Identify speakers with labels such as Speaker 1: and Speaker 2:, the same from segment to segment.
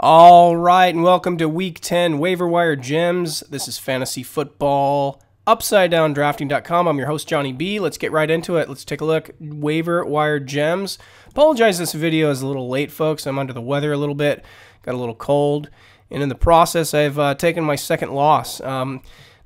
Speaker 1: All right, and welcome to Week 10 Waiver Wire Gems. This is Fantasy Football UpsideDownDrafting.com. I'm your host, Johnny B. Let's get right into it. Let's take a look. Waiver Wire Gems. Apologize, this video is a little late, folks. I'm under the weather a little bit. Got a little cold. And in the process, I've taken my second loss.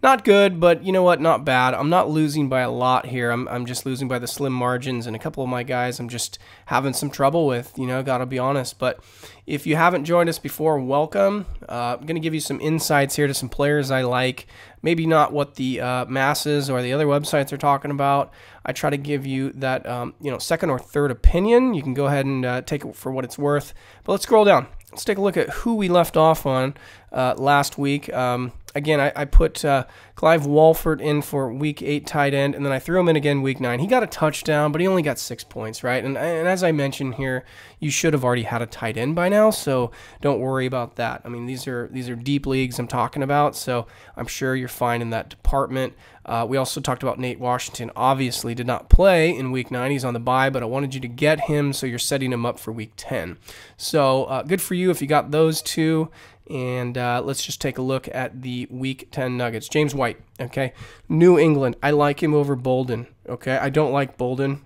Speaker 1: Not good, but you know what? Not bad. I'm not losing by a lot here. I'm just losing by the slim margins, and a couple of my guys I'm just having some trouble with, gotta be honest. But if you haven't joined us before, welcome. I'm going to give you some insights here to some players I like. Maybe not what the masses or the other websites are talking about. I try to give you that second or third opinion. You can go ahead and take it for what it's worth. But let's scroll down. Let's take a look at who we left off on last week. Again, I put Clive Walford in for Week 8 tight end, and then I threw him in again Week 9. He got a touchdown, but he only got 6 points, right? And as I mentioned here, you should have already had a tight end by now, so don't worry about that. I mean, these are deep leagues I'm talking about, so I'm sure you're fine in that department. We also talked about Nate Washington. Obviously did not play in Week 9. He's on the bye, but I wanted you to get him, so you're setting him up for Week 10. So good for you if you got those two. And let's just take a look at the Week 10 Nuggets. James White, okay? New England. I like him over Bolden, okay? I don't like Bolden.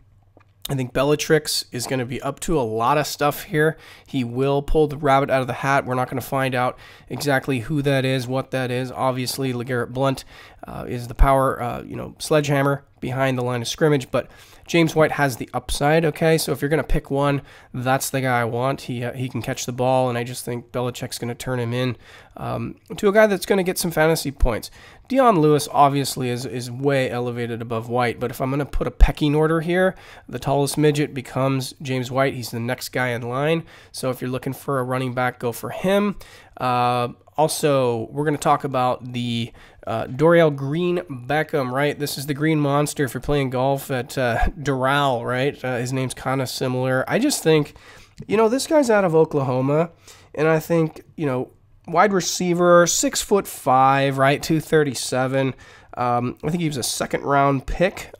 Speaker 1: I think Bellatrix is going to be up to a lot of stuff here. He will pull the rabbit out of the hat. We're not going to find out exactly who that is, what that is. Obviously, LeGarrette Blount is the power, sledgehammer behind the line of scrimmage, but James White has the upside, okay? So if you're going to pick one, that's the guy I want. He can catch the ball, and I just think Belichick's going to turn him in to a guy that's going to get some fantasy points. Dion Lewis obviously is way elevated above White, but if I'm going to put a pecking order here, the tallest midget becomes James White. He's the next guy in line. So if you're looking for a running back, go for him. Also, we're going to talk about the Dorial Green Beckham, right? This is the green monster if you're playing golf at Doral, right? His name's kind of similar. I just think, this guy's out of Oklahoma, and I think, wide receiver, 6'5", right, 237. I think he was a second-round pick.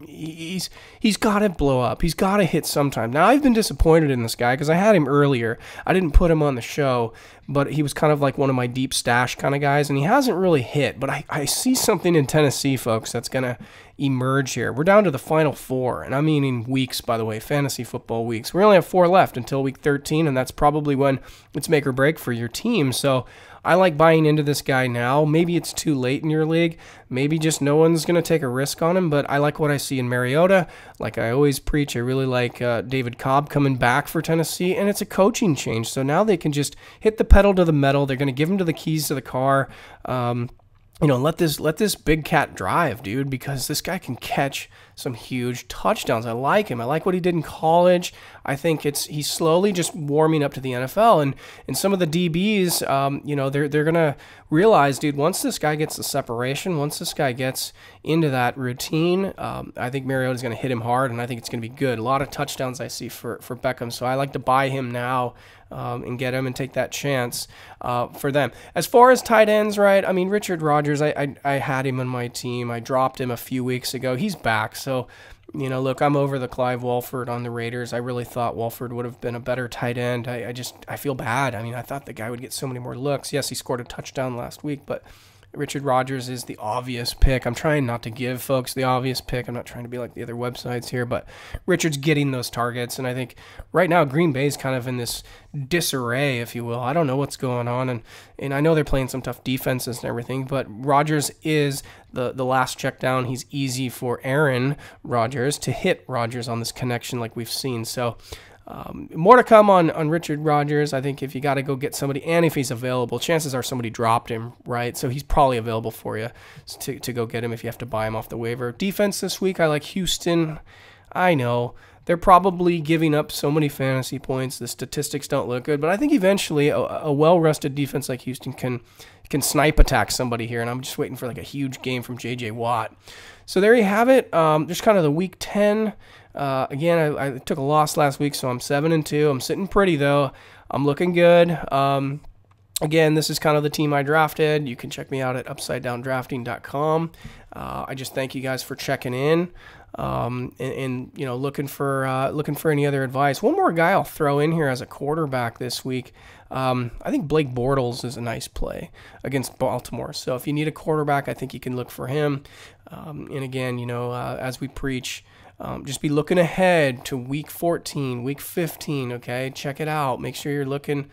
Speaker 1: He's got to blow up. He's got to hit sometime. Now, I've been disappointed in this guy because I had him earlier. I didn't put him on the show, but he was kind of like one of my deep stash kind of guys, and he hasn't really hit. But I see something in Tennessee, folks, that's going to emerge here. We're down to the final 4, and I mean in weeks, by the way, fantasy football weeks. We only have 4 left until Week 13, and that's probably when it's make or break for your team. So I like buying into this guy now. Maybe it's too late in your league. Maybe just no one's going to take a risk on him, but I like what I see in Mariota. Like I always preach, I really like David Cobb coming back for Tennessee, and it's a coaching change. So now they can just hit the pedal to the metal. They're going to give him to the keys to the car. Let this big cat drive, dude, because this guy can catch some huge touchdowns. I like him. I like what he did in college. I think he's slowly just warming up to the NFL, and some of the DBs, they're gonna realize, dude, once this guy gets the separation, once this guy gets into that routine, I think Mariota's gonna hit him hard, and I think it's gonna be good. A lot of touchdowns I see for Beckham, so I like to buy him now and get him and take that chance for them. As far as tight ends, right? I mean, Richard Rodgers, I had him on my team. I dropped him a few weeks ago. He's back. So, look, I'm over the Clive Walford on the Raiders. I really thought Walford would have been a better tight end. I feel bad. I mean, I thought the guy would get so many more looks. Yes, he scored a touchdown last week, but Richard Rodgers is the obvious pick. I'm trying not to give folks the obvious pick. I'm not trying to be like the other websites here, but Richard's getting those targets, and I think right now Green Bay's kind of in this disarray, if you will. I don't know what's going on, and I know they're playing some tough defenses and everything, but Rodgers is the last check down. He's easy for Aaron Rodgers to hit Rodgers on this connection like we've seen. So more to come on Richard Rodgers. I think if you got to go get somebody, and if he's available, chances are somebody dropped him, right? So he's probably available for you to go get him if you have to buy him off the waiver. Defense this week, I like Houston. I know they're probably giving up so many fantasy points. The statistics don't look good, but I think eventually a well-rested defense like Houston can snipe attack somebody here, and I'm just waiting for like a huge game from J.J. Watt. So there you have it. Just kind of the Week 10. Again, I took a loss last week, so I'm 7-2. I'm sitting pretty, though. I'm looking good. Again, this is kind of the team I drafted. You can check me out at upsidedowndrafting.com. I just thank you guys for checking in, and you know, looking for any other advice. One more guy I'll throw in here as a quarterback this week. I think Blake Bortles is a nice play against Baltimore. So if you need a quarterback, I think you can look for him. And again, you know, as we preach, just be looking ahead to week 14, week 15, okay? Check it out. Make sure you're looking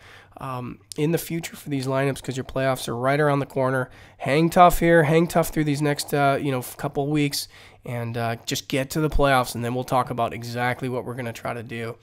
Speaker 1: in the future for these lineups because your playoffs are right around the corner. Hang tough here. Hang tough through these next, you know, couple weeks, and just get to the playoffs, and then we'll talk about exactly what we're going to try to do.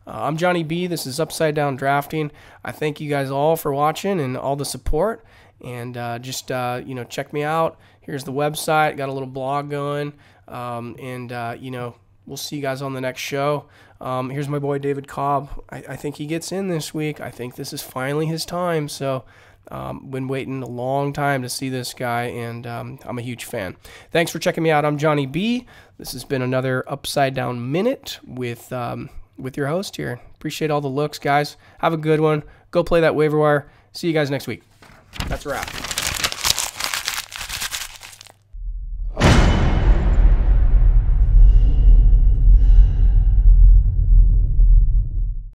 Speaker 1: I'm Johnny B. This is Upside Down Drafting. I thank you guys all for watching and all the support, and just, you know, check me out. Here's the website. Got a little blog going. You know, we'll see you guys on the next show. Here's my boy David Cobb. I think he gets in this week. I think this is finally his time. So, been waiting a long time to see this guy, and I'm a huge fan. Thanks for checking me out. I'm Johnny B. This has been another Upside Down Minute with your host here. Appreciate all the looks, guys. Have a good one. Go play that waiver wire. See you guys next week. That's a wrap.